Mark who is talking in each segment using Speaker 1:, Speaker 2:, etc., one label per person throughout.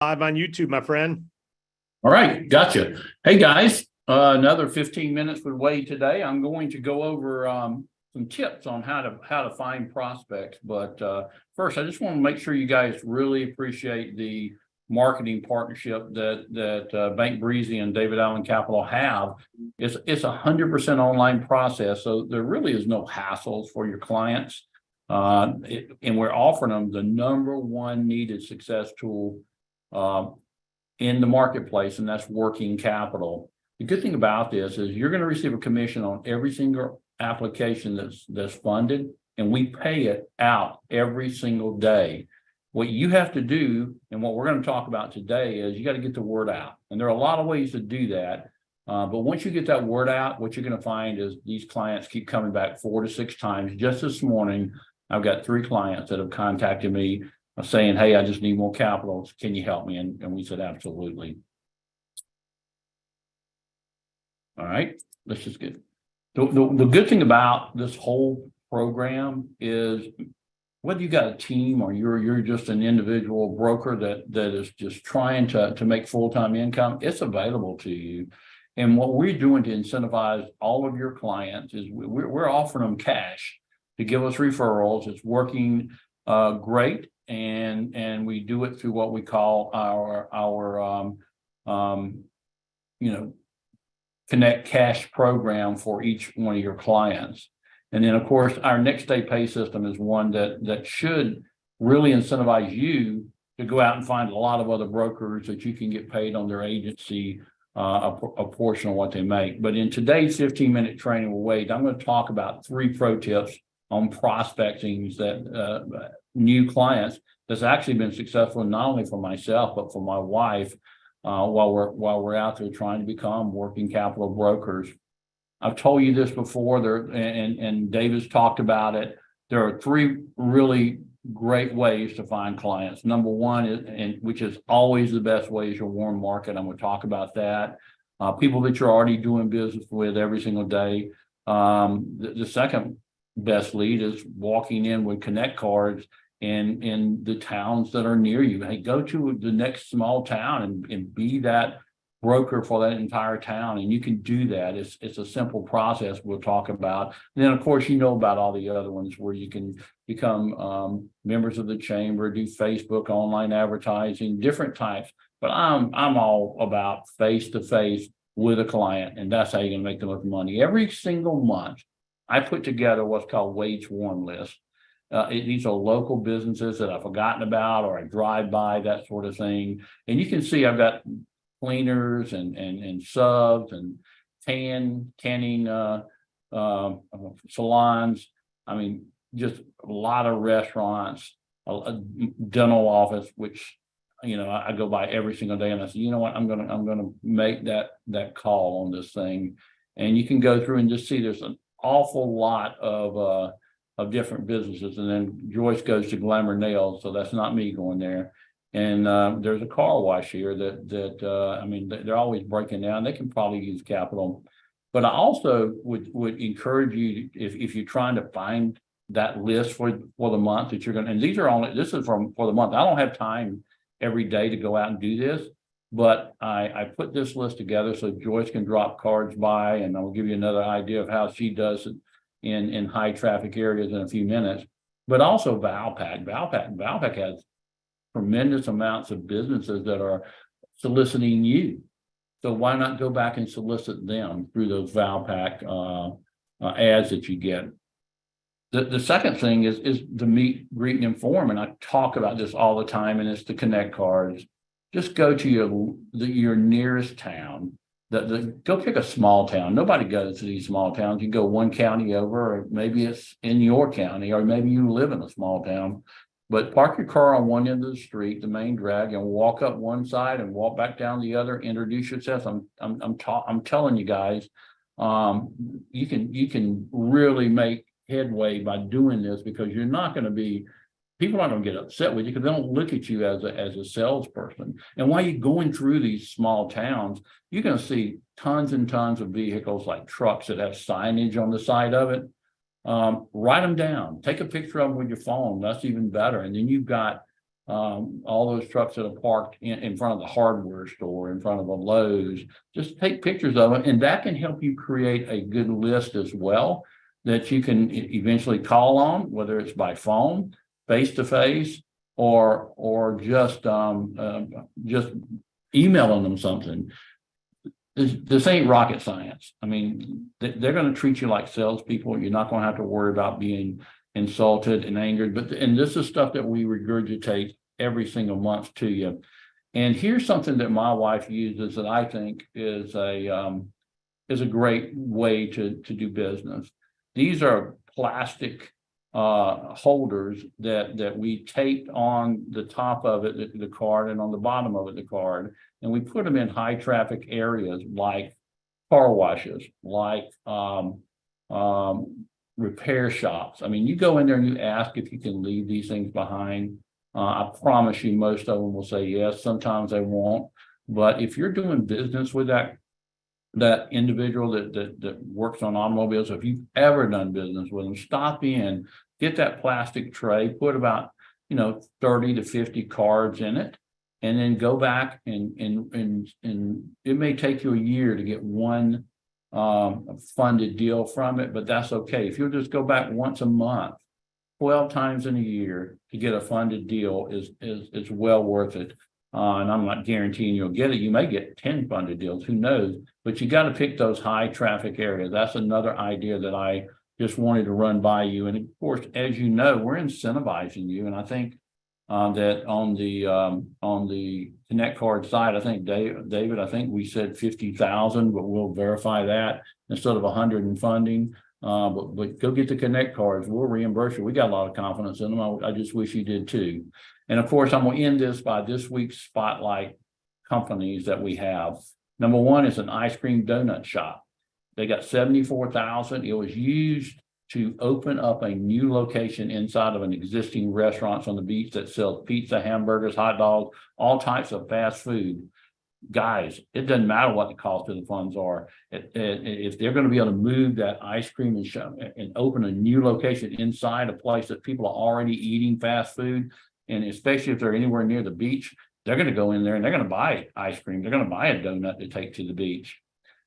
Speaker 1: Live on YouTube, my friend.
Speaker 2: All right, gotcha. Hey guys, another 15 minutes with Wade today. I'm going to go over some tips on how to find prospects. But first, I just want to make sure you guys really appreciate the marketing partnership that Bank Breezy and David Allen Capital have. It's 100% online process, so there really is no hassles for your clients. And we're offering them the #1 needed success tool in the marketplace, and that's working capital. The good thing about this is you're going to receive a commission on every single application that's funded, and we pay it out every single day. What you have to do, and what we're going to talk about today, is you got to get the word out. And there are a lot of ways to do that. But once you get that word out, what you're going to find is these clients keep coming back 4 to 6 times. Just this morning, I've got 3 clients that have contacted me saying, hey, I just need more capital. Can you help me? And we said, absolutely. All right, let's just get the good thing about this whole program is whether you got a team or you're just an individual broker that is just trying to make full-time income, it's available to you. And what we're doing to incentivize all of your clients is we're offering them cash to give us referrals. It's working great. And we do it through what we call our Connect Cash program for each one of your clients. And then of course our next day pay system is one that should really incentivize you to go out and find a lot of other brokers that you can get paid on their agency a portion of what they make. But in today's 15-minute training with Wade, I'm going to talk about 3 pro tips on prospecting that new clients that's actually been successful not only for myself but for my wife while we're out there trying to become working capital brokers. I've told you this before there, and David's talked about it. There are 3 really great ways to find clients. #1 is, and which is always the best way, is your warm market. I'm going to talk about that. People that you're already doing business with every single day. The second best lead is walking in with connect cards in the towns that are near you. Hey, go to the next small town and be that broker for that entire town, and you can do that. It's a simple process we'll talk about. And then of course you know about all the other ones where you can become members of the chamber, do Facebook, online advertising, different types. But I'm all about face-to-face with a client, and that's how you're gonna make the most money. Every single month I put together what's called Wade's Warm List. These are local businesses that I've forgotten about or I drive by, that sort of thing. And you can see I've got cleaners and subs and tanning salons. I mean, just a lot of restaurants, a dental office, which I go by every single day, and I say, you know what, I'm gonna make that call on this thing. And you can go through and just see there's an awful lot of different businesses. And then Joyce goes to Glamour Nails, so that's not me going there. And there's a car wash here that I mean, they're always breaking down. They can probably use capital. But I also would encourage you, if you're trying to find that list for the month that you're going to, and this is for the month. I don't have time every day to go out and do this, but I put this list together so Joyce can drop cards by, and I'll give you another idea of how she does it in high traffic areas in a few minutes. But also Valpak has tremendous amounts of businesses that are soliciting you. So why not go back and solicit them through those Valpak ads that you get? The second thing is to meet, greet, and inform. And I talk about this all the time, and it's the connect cards. Just go to your nearest town. Go pick a small town. Nobody goes to these small towns. You go one county over, or maybe it's in your county, or maybe you live in a small town. But park your car on one end of the street, the main drag, and walk up one side and walk back down the other. Introduce yourself. I'm telling you guys, you can really make headway by doing this, because you're not going to be. People aren't going to get upset with you because they don't look at you as a salesperson. And while you're going through these small towns, you're going to see tons and tons of vehicles, like trucks that have signage on the side of it. Write them down. Take a picture of them with your phone. That's even better. And then you've got all those trucks that are parked in front of the hardware store, in front of a Lowe's, just take pictures of it, and that can help you create a good list as well that you can eventually call on, whether it's by phone, face to face, or just emailing them something. This ain't rocket science. I mean, they're going to treat you like salespeople. You're not going to have to worry about being insulted and angered. And this is stuff that we regurgitate every single month to you. And here's something that my wife uses that I think is a great way to do business. These are plastic holders that we taped on the top of it, the card, and on the bottom of it, the card, and we put them in high traffic areas like car washes, like repair shops. I mean, you go in there and you ask if you can leave these things behind. I promise you, most of them will say yes. Sometimes they won't. But if you're doing business with that individual that works on automobiles, if you've ever done business with them, stop in, get that plastic tray, put about 30 to 50 cards in it, and then go back and it may take you a year to get one funded deal from it, but that's okay. If you'll just go back once a month, 12 times in a year to get a funded deal is well worth it. And I'm not guaranteeing you'll get it. You may get 10 funded deals, who knows? But you got to pick those high traffic areas. That's another idea that I just wanted to run by you. And of course, as you know, we're incentivizing you. And I think that on the Connect Card side, I think David, I think we said 50,000, but we'll verify that instead of 100 in funding. But go get the Connect Cards. We'll reimburse you. We got a lot of confidence in them. I just wish you did too. And of course, I'm going to end this by this week's spotlight companies that we have. Number one is an ice cream donut shop. They got 74,000. It was used to open up a new location inside of an existing restaurant on the beach that sells pizza, hamburgers, hot dogs, all types of fast food. Guys, it doesn't matter what the cost of the funds are. If they're going to be able to move that ice cream and open a new location inside a place that people are already eating fast food, and especially if they're anywhere near the beach, they're going to go in there and they're going to buy ice cream. They're going to buy a donut to take to the beach.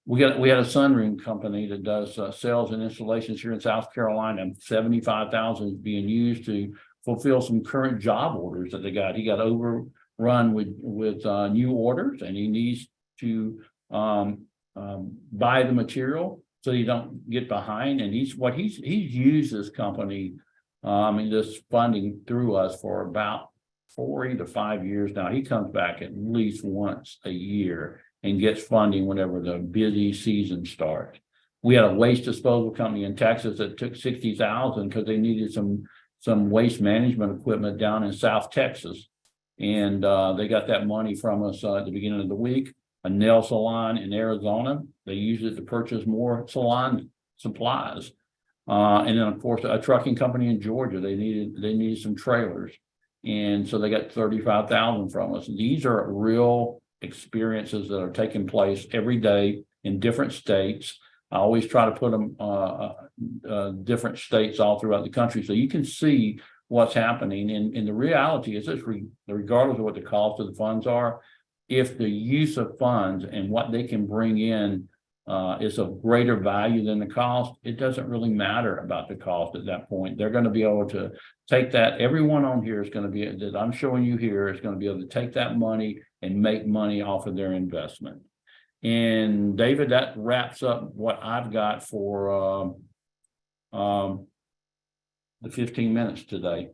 Speaker 2: We had a sunroom company that does sales and installations here in South Carolina, and 75,000 is being used to fulfill some current job orders that they got. He got overrun with new orders, and he needs to buy the material so you don't get behind. And he's used this company, this funding through us for about 4 to 5 years now. He comes back at least once a year and gets funding whenever the busy season starts. We had a waste disposal company in Texas that took 60,000 because they needed some waste management equipment down in South Texas. And they got that money from us at the beginning of the week. A nail salon in Arizona, they used it to purchase more salon supplies. And then of course a trucking company in Georgia, they needed some trailers. And so they got 35,000 from us. These are real experiences that are taking place every day in different states. I always try to put them different states all throughout the country so you can see what's happening. And the reality is this, regardless of what the cost of the funds are, if the use of funds and what they can bring in is of greater value than the cost, it doesn't really matter about the cost at that point. They're going to be able to take that. Everyone on here is going to be, that I'm showing you here, is going to be able to take that money and make money off of their investment. And David, that wraps up what I've got for the 15 minutes today.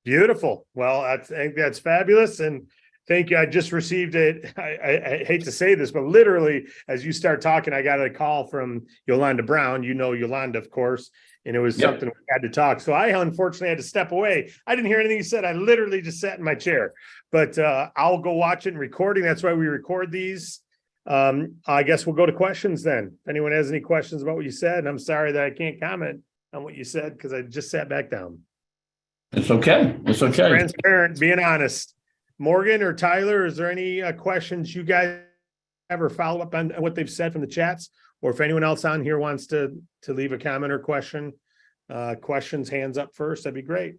Speaker 1: Beautiful. Well, I think that's fabulous. And thank you. I just received it. I hate to say this, but literally, as you start talking, I got a call from Yolanda Brown. You know Yolanda, of course, and it was something we had to talk. So I unfortunately had to step away. I didn't hear anything you said. I literally just sat in my chair. But I'll go watch it in recording. That's why we record these. I guess we'll go to questions then. If anyone has any questions about what you said, and I'm sorry that I can't comment on what you said because I just sat back down.
Speaker 2: It's okay. It's okay.
Speaker 1: Transparent, being honest. Morgan or Tyler, is there any questions you guys ever follow up on what they've said from the chats? Or if anyone else on here wants to leave a comment or question, questions, hands up first, that'd be great.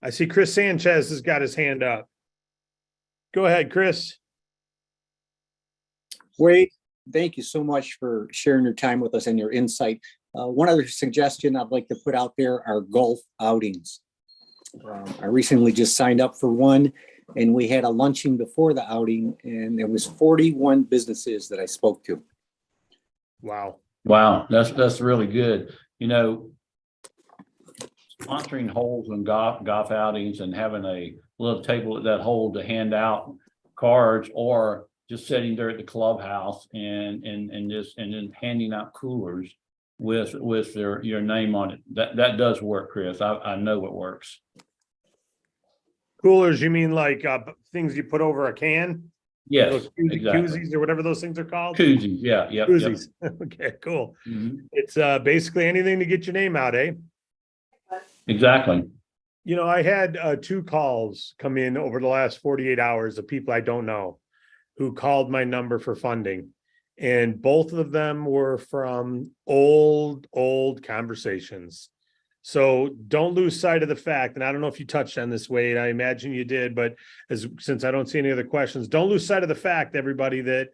Speaker 1: I see Chris Sanchez has got his hand up. Go ahead, Chris.
Speaker 3: Wade, thank you so much for sharing your time with us and your insight. One other suggestion I'd like to put out there are golf outings. I recently just signed up for one, and we had a luncheon before the outing, and there was 41 businesses that I spoke to.
Speaker 1: Wow.
Speaker 2: Wow, that's really good. You know, sponsoring holes and golf outings and having a little table at that hole to hand out cards, or just sitting there at the clubhouse and then handing out coolers with your name on it. That does work, Chris. I know it works.
Speaker 1: Coolers, you mean like things you put over a can?
Speaker 2: Yes,
Speaker 1: Those
Speaker 2: exactly.
Speaker 1: koozies or whatever those things are called?
Speaker 2: Koozies, yeah, yep.
Speaker 1: Koozies. Okay, cool.
Speaker 2: Mhm.
Speaker 1: It's basically anything to get your name out, eh?
Speaker 2: Exactly.
Speaker 1: You know, I had 2 calls come in over the last 48 hours of people I don't know who called my number for funding. And both of them were from old conversations. So don't lose sight of the fact, and I don't know if you touched on this, Wade, I imagine you did, but since I don't see any other questions, don't lose sight of the fact, everybody, that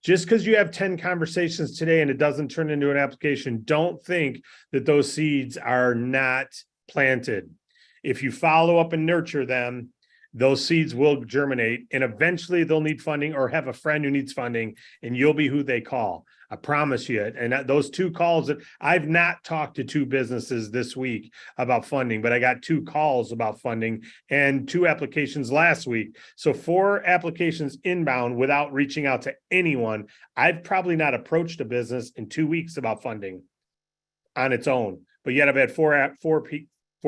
Speaker 1: just because you have 10 conversations today and it doesn't turn into an application, don't think that those seeds are not planted. If you follow up and nurture them, those seeds will germinate, and eventually they'll need funding or have a friend who needs funding, and you'll be who they call. I promise you it. And those 2 calls that I've not talked to 2 businesses this week about funding, but I got 2 calls about funding and 2 applications last week. So 4 applications inbound without reaching out to anyone. I've probably not approached a business in 2 weeks about funding on its own, but yet I've had 4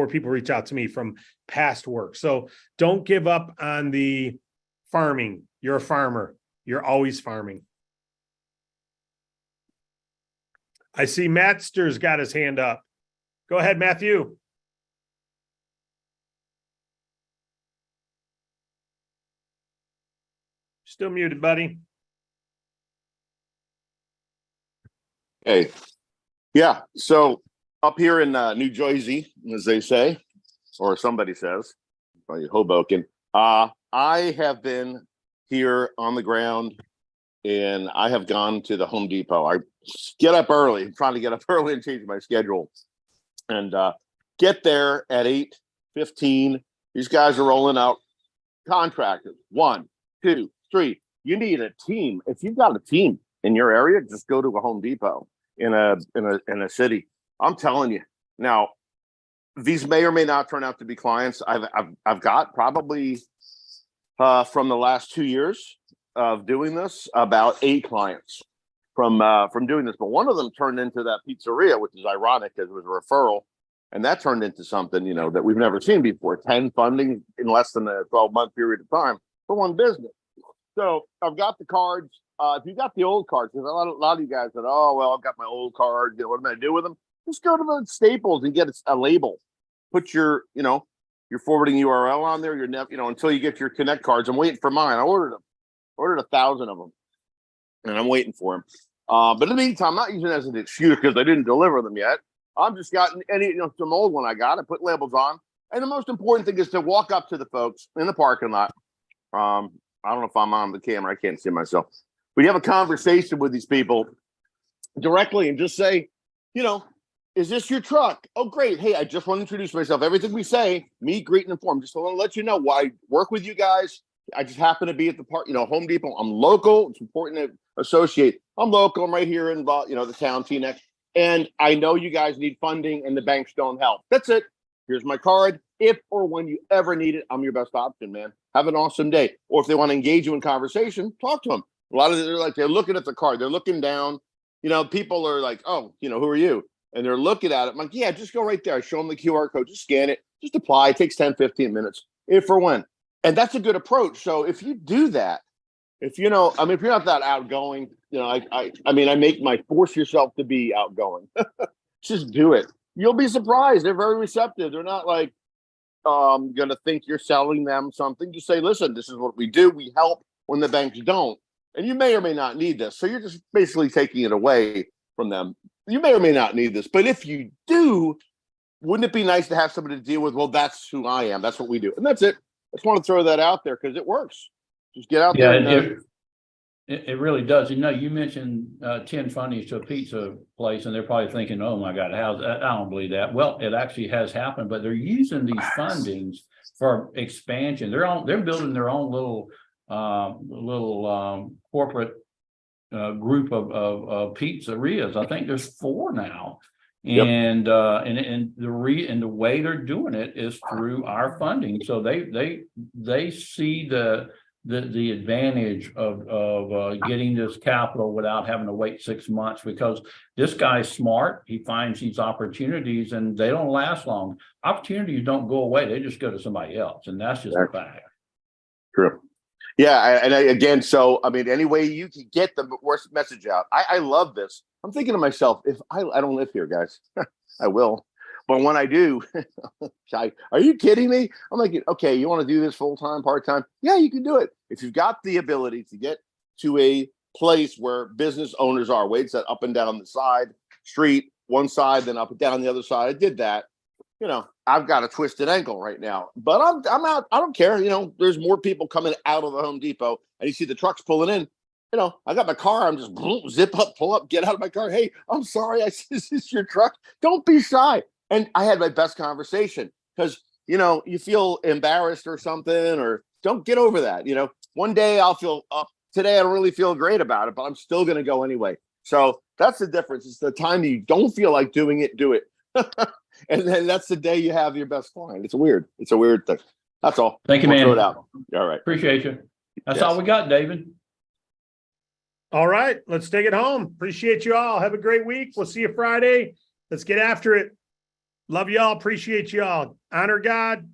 Speaker 1: people reach out to me from past work. So don't give up on the farming. You're a farmer. You're always farming. I see Matster's got his hand up. Go ahead, Matthew. Still muted, buddy.
Speaker 4: Hey, yeah. So up here in New Jersey, as they say, or somebody says, probably Hoboken, I have been here on the ground, and I have gone to the Home Depot. I get up early, I'm trying to get up early and change my schedule, and get there at 8:15. These guys are rolling out contractors. 1, 2, 3. You need a team. If you've got a team in your area, just go to a Home Depot in a city. I'm telling you. Now, these may or may not turn out to be clients. I've got probably from the last 2 years of doing this, about 8 clients from doing this. But one of them turned into that pizzeria, which is ironic because it was a referral, and that turned into something, you know, that we've never seen before. 10 funding in less than a 12-month period of time for one business. So I've got the cards. If you got the old cards, there's a lot of you guys that, oh well, I've got my old cards. You know, what am I gonna do with them? Just go to the Staples and get a label. Put your, you know, your forwarding URL on there. Your you know, until you get your Connect cards. I'm waiting for mine. I ordered 1,000 of them, and I'm waiting for them. But in the meantime, I'm not using it as an excuse because I didn't deliver them yet. I'm just gotten some old one I got. I put labels on, and the most important thing is to walk up to the folks in the parking lot. I don't know if I'm on the camera. I can't see myself. But you have a conversation with these people directly and just say, you know, is this your truck? Oh, great. Hey, I just want to introduce myself. Everything we say, meet, greet, and inform. Just want to let you know why I work with you guys. I just happen to be at the park, you know, Home Depot. I'm local. It's important to associate. I'm local. I'm right here in, you know, the town, Teaneck. And I know you guys need funding and the banks don't help. That's it. Here's my card. If or when you ever need it, I'm your best option, man. Have an awesome day. Or if they want to engage you in conversation, talk to them. A lot of they're looking at the card. They're looking down. You know, people are like, oh, you know, who are you? And they're looking at it. I'm like, yeah, just go right there. I show them the QR code. Just scan it. Just apply. It takes 10, 15 minutes. If or when. And that's a good approach. So if you do that, if you know, I mean, if you're not that outgoing, you know, I mean, force yourself to be outgoing. Just do it. You'll be surprised. They're very receptive. They're not like going to think you're selling them something. Just say, listen, this is what we do. We help when the banks don't. And you may or may not need this. So you're just basically taking it away from them. You may or may not need this. But if you do, wouldn't it be nice to have somebody to deal with? Well, that's who I am. That's what we do. And that's it. I just want to throw that out there because it works. Just get out
Speaker 2: Yeah,
Speaker 4: there. And,
Speaker 2: it really does. You know, you mentioned 10 fundings to a pizza place, and they're probably thinking, "Oh my God, how's that?" I don't believe that. Well, it actually has happened, but they're using these fundings for expansion. They're building their own little corporate group of pizzerias. I think there's 4 now.
Speaker 4: Yep.
Speaker 2: And the way they're doing it is through our funding. So they see the advantage of getting this capital without having to wait 6 months, because this guy's smart. He finds these opportunities and they don't last long. Opportunities don't go away. They just go to somebody else. And that's just a fact.
Speaker 4: True. Yeah. Again, so, I mean, any way you can get the worst message out. I love this. I'm thinking to myself, if I don't live here, guys, I will. But when I do, are you kidding me? I'm like, okay, you want to do this full-time, part-time? Yeah, you can do it. If you've got the ability to get to a place where business owners are, Wade said up and down the side, street, one side, then up and down the other side. I did that. You know, I've got a twisted ankle right now, but I'm out. I don't care. You know, there's more people coming out of the Home Depot and you see the trucks pulling in. You know, I got my car. I'm just zip up, pull up, get out of my car. Hey, I'm sorry. This is your truck. Don't be shy. And I had my best conversation because, you know, you feel embarrassed or something, or don't get over that. You know, one day I'll feel up. Today I don't really feel great about it, but I'm still going to go anyway. So that's the difference. It's the time you don't feel like doing it, do it. And then that's the day you have your best client. It's weird. It's a weird thing. That's all.
Speaker 2: Thank you,
Speaker 4: We'll
Speaker 2: man.
Speaker 4: throw it out. All right.
Speaker 2: Appreciate you. That's
Speaker 4: Yes.
Speaker 2: all we got, David.
Speaker 1: All right, let's take it home. Appreciate you all. Have a great week. We'll see you Friday. Let's get after it. Love y'all. Appreciate y'all. Honor God.